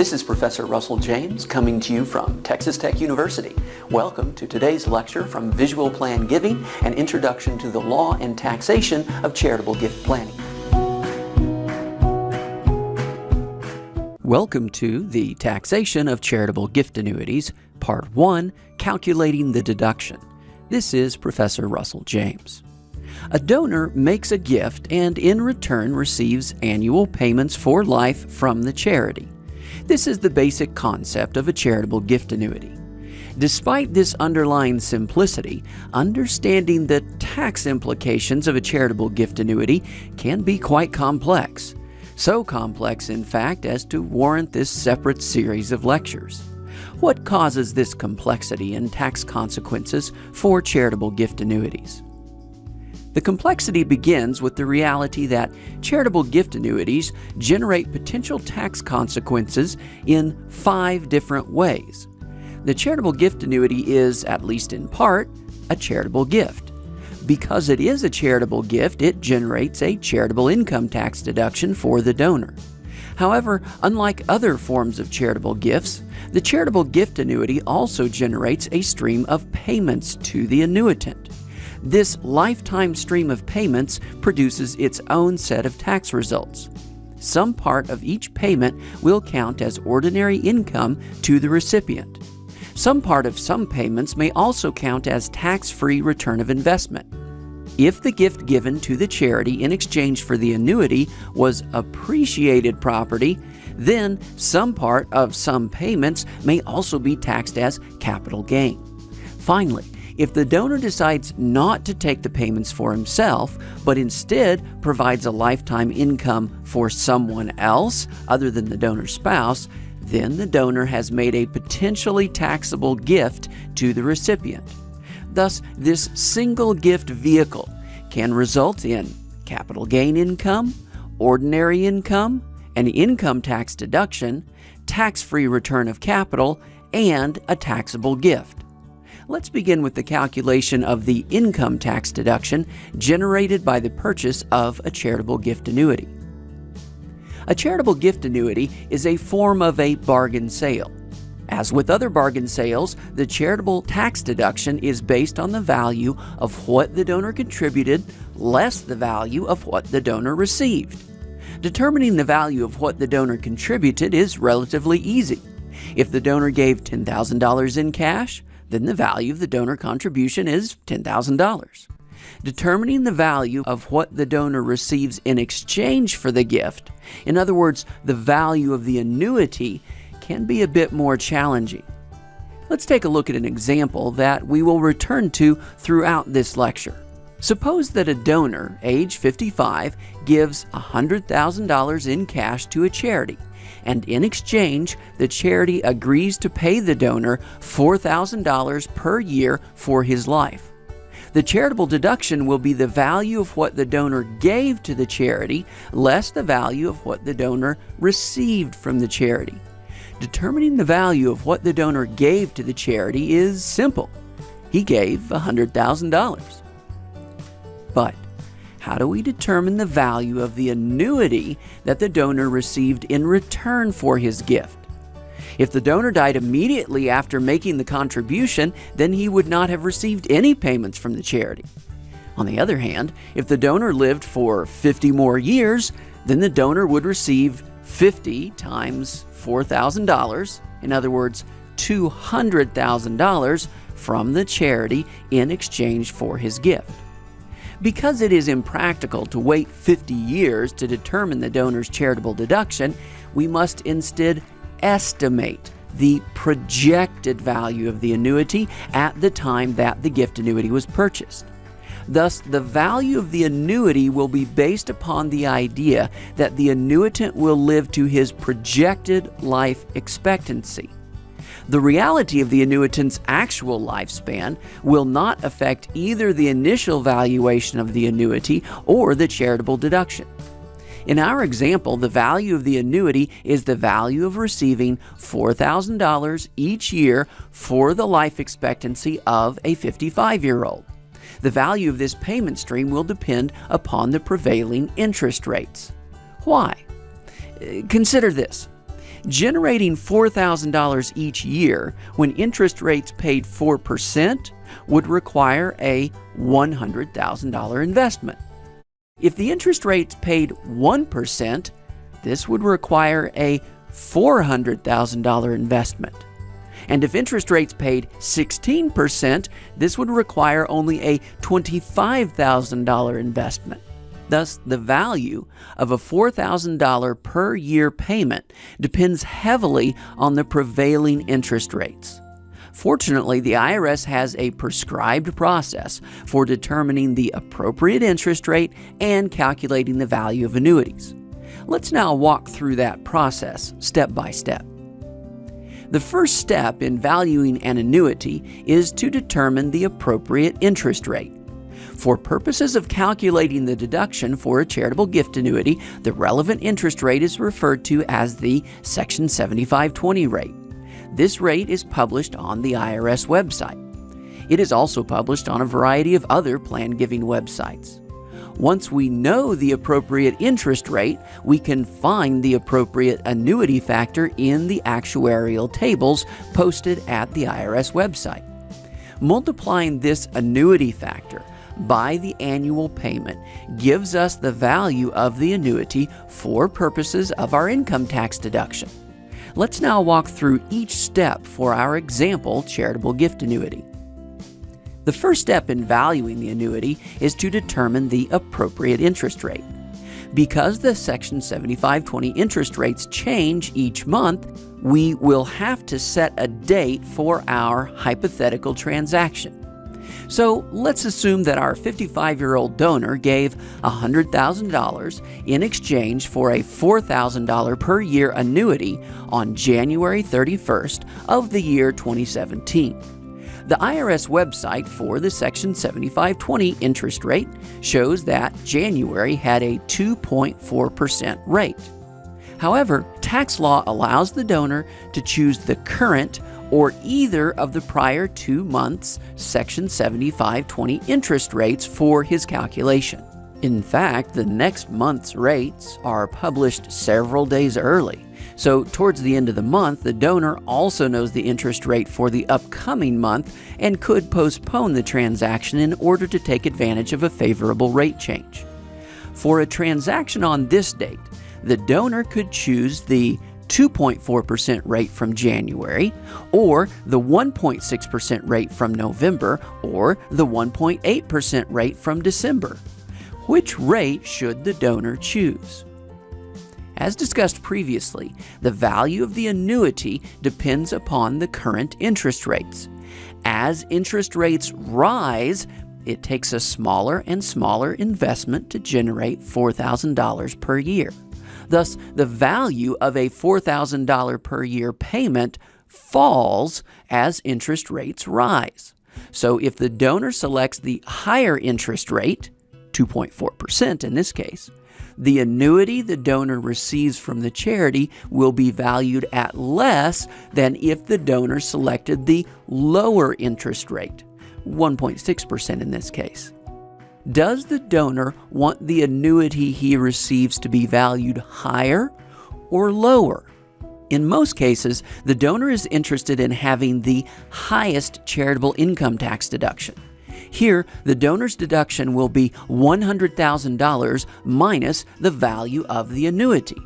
This is Professor Russell James coming to you from Texas Tech University. Welcome to today's lecture from Visual Plan Giving, an introduction to the law and taxation of charitable gift planning. Welcome to the Taxation of Charitable Gift Annuities, Part 1, Calculating the Deduction. This is Professor Russell James. A donor makes a gift and in return receives annual payments for life from the charity. This is the basic concept of a charitable gift annuity. Despite this underlying simplicity, understanding the tax implications of a charitable gift annuity can be quite complex. So complex, in fact, as to warrant this separate series of lectures. What causes this complexity and tax consequences for charitable gift annuities? The complexity begins with the reality that charitable gift annuities generate potential tax consequences in 5 different ways. The charitable gift annuity is, at least in part, a charitable gift. Because it is a charitable gift, it generates a charitable income tax deduction for the donor. However, unlike other forms of charitable gifts, the charitable gift annuity also generates a stream of payments to the annuitant. This lifetime stream of payments produces its own set of tax results. Some part of each payment will count as ordinary income to the recipient. Some part of some payments may also count as tax-free return of investment. If the gift given to the charity in exchange for the annuity was appreciated property, then some part of some payments may also be taxed as capital gain. Finally, if the donor decides not to take the payments for himself, but instead provides a lifetime income for someone else other than the donor's spouse, then the donor has made a potentially taxable gift to the recipient. Thus, this single gift vehicle can result in capital gain income, ordinary income, an income tax deduction, tax-free return of capital, and a taxable gift. Let's begin with the calculation of the income tax deduction generated by the purchase of a charitable gift annuity. A charitable gift annuity is a form of a bargain sale. As with other bargain sales, the charitable tax deduction is based on the value of what the donor contributed less the value of what the donor received. Determining the value of what the donor contributed is relatively easy. If the donor gave $10,000 in cash, then the value of the donor contribution is $10,000. Determining the value of what the donor receives in exchange for the gift, in other words, the value of the annuity, can be a bit more challenging. Let's take a look at an example that we will return to throughout this lecture. Suppose that a donor, age 55, gives $100,000 in cash to a charity, and in exchange, the charity agrees to pay the donor $4,000 per year for his life. The charitable deduction will be the value of what the donor gave to the charity less the value of what the donor received from the charity. Determining the value of what the donor gave to the charity is simple. He gave $100,000. But how do we determine the value of the annuity that the donor received in return for his gift? If the donor died immediately after making the contribution, then he would not have received any payments from the charity. On the other hand, if the donor lived for 50 more years, then the donor would receive 50 times $4,000, in other words, $200,000 from the charity in exchange for his gift. Because it is impractical to wait 50 years to determine the donor's charitable deduction, we must instead estimate the projected value of the annuity at the time that the gift annuity was purchased. Thus, the value of the annuity will be based upon the idea that the annuitant will live to his projected life expectancy. The reality of the annuitant's actual lifespan will not affect either the initial valuation of the annuity or the charitable deduction. In our example, the value of the annuity is the value of receiving $4,000 each year for the life expectancy of a 55-year-old. The value of this payment stream will depend upon the prevailing interest rates. Why? Consider this. Generating $4,000 each year when interest rates paid 4% would require a $100,000 investment. If the interest rates paid 1%, this would require a $400,000 investment. And if interest rates paid 16%, this would require only a $25,000 investment. Thus, the value of a $4,000 per year payment depends heavily on the prevailing interest rates. Fortunately, the IRS has a prescribed process for determining the appropriate interest rate and calculating the value of annuities. Let's now walk through that process step by step. The first step in valuing an annuity is to determine the appropriate interest rate. For purposes of calculating the deduction for a charitable gift annuity, the relevant interest rate is referred to as the Section 7520 rate. This rate is published on the IRS website. It is also published on a variety of other plan-giving websites. Once we know the appropriate interest rate, we can find the appropriate annuity factor in the actuarial tables posted at the IRS website. Multiplying this annuity factor by the annual payment gives us the value of the annuity for purposes of our income tax deduction. Let's now walk through each step for our example charitable gift annuity. The first step in valuing the annuity is to determine the appropriate interest rate. Because the Section 7520 interest rates change each month, we will have to set a date for our hypothetical transaction. So let's assume that our 55-year-old donor gave $100,000 in exchange for a $4,000 per year annuity on January 31st of the year 2017. The IRS website for the Section 7520 interest rate shows that January had a 2.4% rate. However, tax law allows the donor to choose the current or either of the prior 2 months' Section 7520 interest rates for his calculation. In fact, the next month's rates are published several days early, so towards the end of the month, the donor also knows the interest rate for the upcoming month and could postpone the transaction in order to take advantage of a favorable rate change. For a transaction on this date, the donor could choose the 2.4% rate from January, or the 1.6% rate from November, or the 1.8% rate from December. Which rate should the donor choose? As discussed previously, the value of the annuity depends upon the current interest rates. As interest rates rise, it takes a smaller and smaller investment to generate $4,000 per year. Thus, the value of a $4,000 per year payment falls as interest rates rise. So if the donor selects the higher interest rate, 2.4% in this case, the annuity the donor receives from the charity will be valued at less than if the donor selected the lower interest rate, 1.6% in this case. Does the donor want the annuity he receives to be valued higher or lower? In most cases, the donor is interested in having the highest charitable income tax deduction. Here, the donor's deduction will be $100,000 minus the value of the annuity.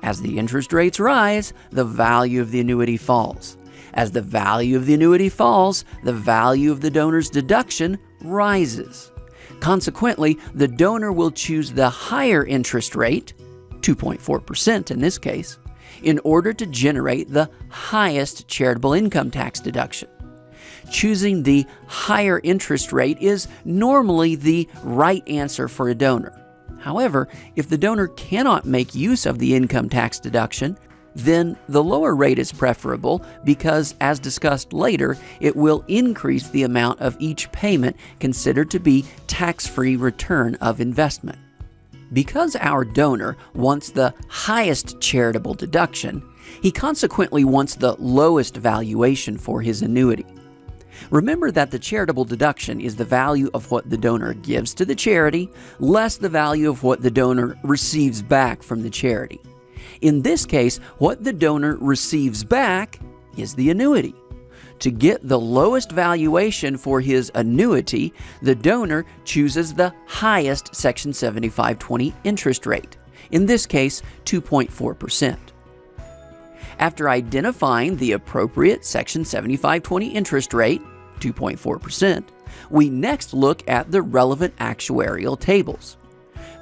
As the interest rates rise, the value of the annuity falls. As the value of the annuity falls, the value of the donor's deduction rises. Consequently, the donor will choose the higher interest rate, 2.4% in this case, in order to generate the highest charitable income tax deduction. Choosing the higher interest rate is normally the right answer for a donor. However, if the donor cannot make use of the income tax deduction, then the lower rate is preferable because, as discussed later, it will increase the amount of each payment considered to be tax-free return of investment. Because our donor wants the highest charitable deduction, he consequently wants the lowest valuation for his annuity. Remember that the charitable deduction is the value of what the donor gives to the charity, less the value of what the donor receives back from the charity. In this case, what the donor receives back is the annuity. To get the lowest valuation for his annuity, the donor chooses the highest Section 7520 interest rate, in this case 2.4%. After identifying the appropriate Section 7520 interest rate, 2.4%, we next look at the relevant actuarial tables.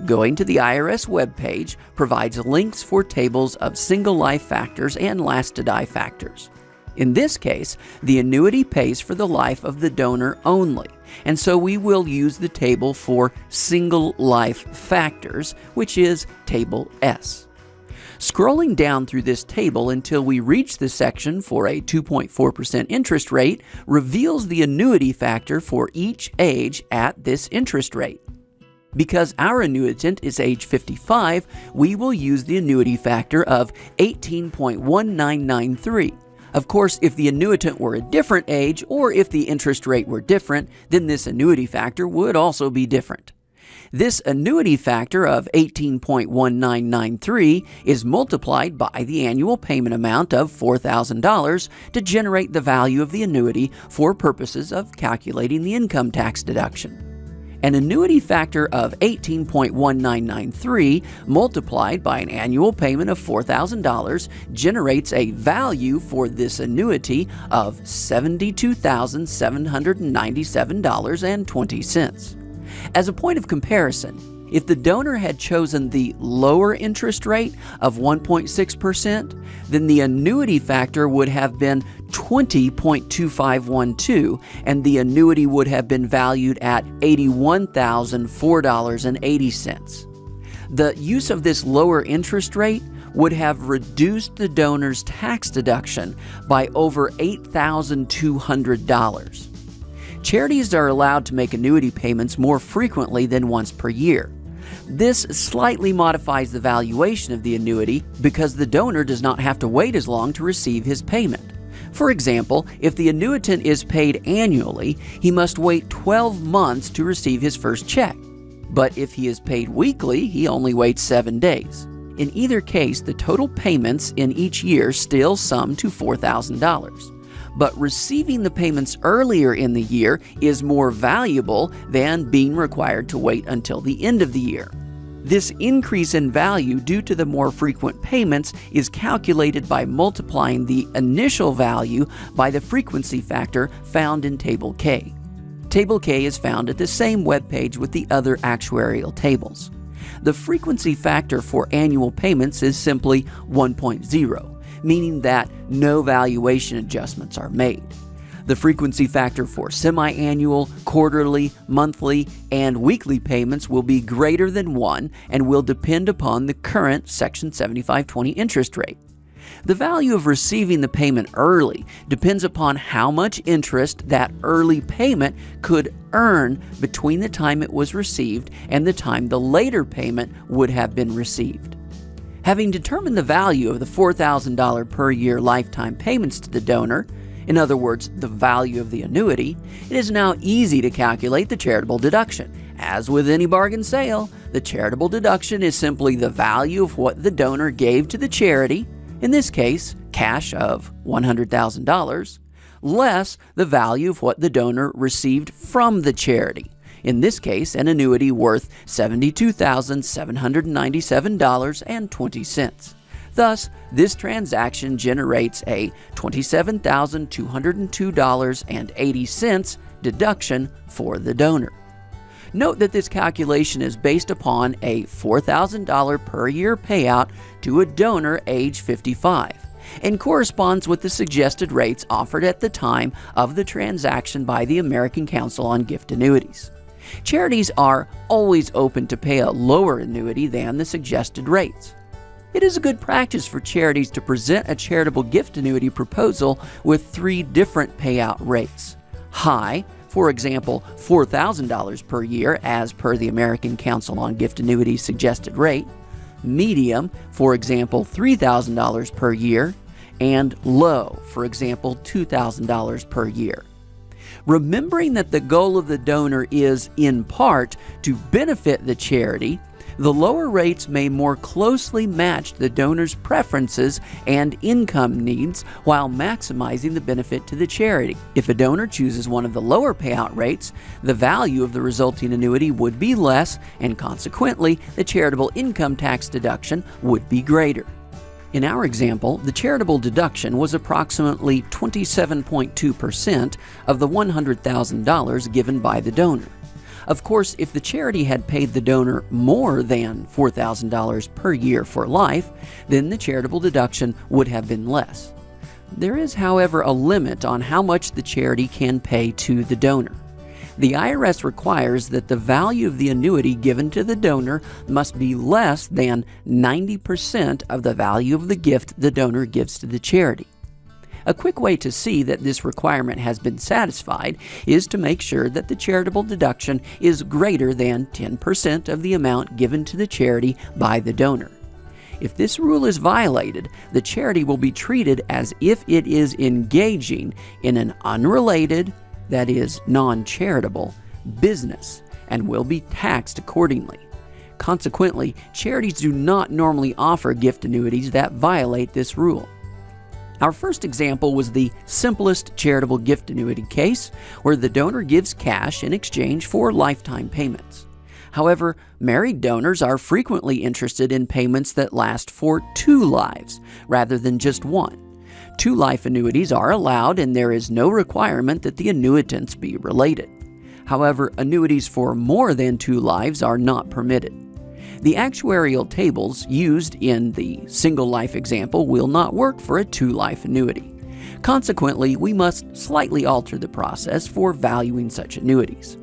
Going to the IRS webpage provides links for tables of single life factors and last to die factors. In this case, the annuity pays for the life of the donor only, and so we will use the table for single life factors, which is Table S. Scrolling down through this table until we reach the section for a 2.4% interest rate reveals the annuity factor for each age at this interest rate. Because our annuitant is age 55, we will use the annuity factor of 18.1993. Of course, if the annuitant were a different age or if the interest rate were different, then this annuity factor would also be different. This annuity factor of 18.1993 is multiplied by the annual payment amount of $4,000 to generate the value of the annuity for purposes of calculating the income tax deduction. An annuity factor of 18.1993 multiplied by an annual payment of $4,000 generates a value for this annuity of $72,797.20. As a point of comparison, if the donor had chosen the lower interest rate of 1.6%, then the annuity factor would have been 20.2512, and the annuity would have been valued at $81,004.80. The use of this lower interest rate would have reduced the donor's tax deduction by over $8,200. Charities are allowed to make annuity payments more frequently than once per year. This slightly modifies the valuation of the annuity because the donor does not have to wait as long to receive his payment. For example, if the annuitant is paid annually, he must wait 12 months to receive his first check. But if he is paid weekly, he only waits 7 days. In either case, the total payments in each year still sum to $4,000. But receiving the payments earlier in the year is more valuable than being required to wait until the end of the year. This increase in value due to the more frequent payments is calculated by multiplying the initial value by the frequency factor found in Table K. Table K is found at the same webpage with the other actuarial tables. The frequency factor for annual payments is simply 1.0. meaning that no valuation adjustments are made. The frequency factor for semi-annual, quarterly, monthly, and weekly payments will be greater than 1 and will depend upon the current Section 7520 interest rate. The value of receiving the payment early depends upon how much interest that early payment could earn between the time it was received and the time the later payment would have been received. Having determined the value of the $4,000 per year lifetime payments to the donor, in other words, the value of the annuity, it is now easy to calculate the charitable deduction. As with any bargain sale, the charitable deduction is simply the value of what the donor gave to the charity, in this case, cash of $100,000, less the value of what the donor received from the charity. In this case, an annuity worth $72,797.20. Thus, this transaction generates a $27,202.80 deduction for the donor. Note that this calculation is based upon a $4,000 per year payout to a donor age 55 and corresponds with the suggested rates offered at the time of the transaction by the American Council on Gift Annuities. Charities are always open to pay a lower annuity than the suggested rates. It is a good practice for charities to present a charitable gift annuity proposal with 3 different payout rates. High, for example, $4,000 per year as per the American Council on Gift Annuities suggested rate. Medium, for example, $3,000 per year. And low, for example, $2,000 per year. Remembering that the goal of the donor is, in part, to benefit the charity, The lower rates may more closely match the donor's preferences and income needs while maximizing the benefit to the charity. If a donor chooses one of the lower payout rates, the value of the resulting annuity would be less, and consequently, the charitable income tax deduction would be greater. In our example, the charitable deduction was approximately 27.2% of the $100,000 given by the donor. Of course, if the charity had paid the donor more than $4,000 per year for life, then the charitable deduction would have been less. There is, however, a limit on how much the charity can pay to the donor. The IRS requires that the value of the annuity given to the donor must be less than 90% of the value of the gift the donor gives to the charity. A quick way to see that this requirement has been satisfied is to make sure that the charitable deduction is greater than 10% of the amount given to the charity by the donor. If this rule is violated, the charity will be treated as if it is engaging in an unrelated, that is, non-charitable, business and will be taxed accordingly. Consequently, charities do not normally offer gift annuities that violate this rule. Our first example was the simplest charitable gift annuity case, where the donor gives cash in exchange for lifetime payments. However, married donors are frequently interested in payments that last for 2 lives rather than just one. 2 life annuities are allowed, and there is no requirement that the annuitants be related. However, annuities for more than 2 lives are not permitted. The actuarial tables used in the single life example will not work for a 2-life annuity. Consequently, we must slightly alter the process for valuing such annuities.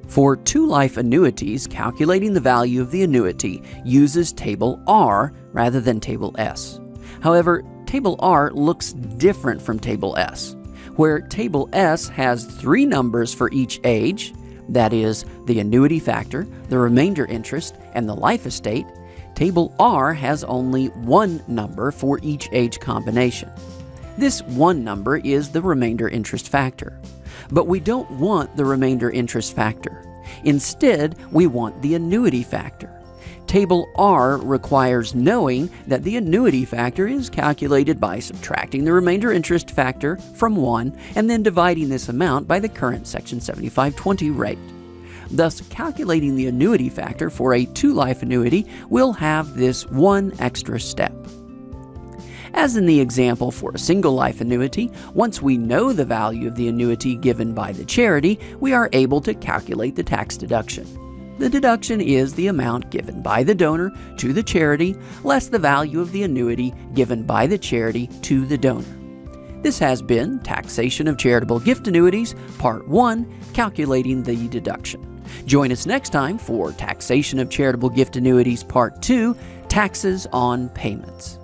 For 2-life annuities, calculating the value of the annuity uses Table R rather than Table S. However, Table R looks different from Table S, where Table S has 3 numbers for each age, that is, the annuity factor, the remainder interest, and the life estate. Table R has only 1 number for each age combination. This 1 number is the remainder interest factor. But we don't want the remainder interest factor. Instead, we want the annuity factor. Table R requires knowing that the annuity factor is calculated by subtracting the remainder interest factor from 1 and then dividing this amount by the current Section 7520 rate. Thus, calculating the annuity factor for a 2-life annuity will have this 1 extra step. As in the example for a single life annuity, once we know the value of the annuity given by the charity, we are able to calculate the tax deduction. The deduction is the amount given by the donor to the charity, less the value of the annuity given by the charity to the donor. This has been Taxation of Charitable Gift Annuities, Part 1, Calculating the Deduction. Join us next time for Taxation of Charitable Gift Annuities, Part 2, Taxes on Payments.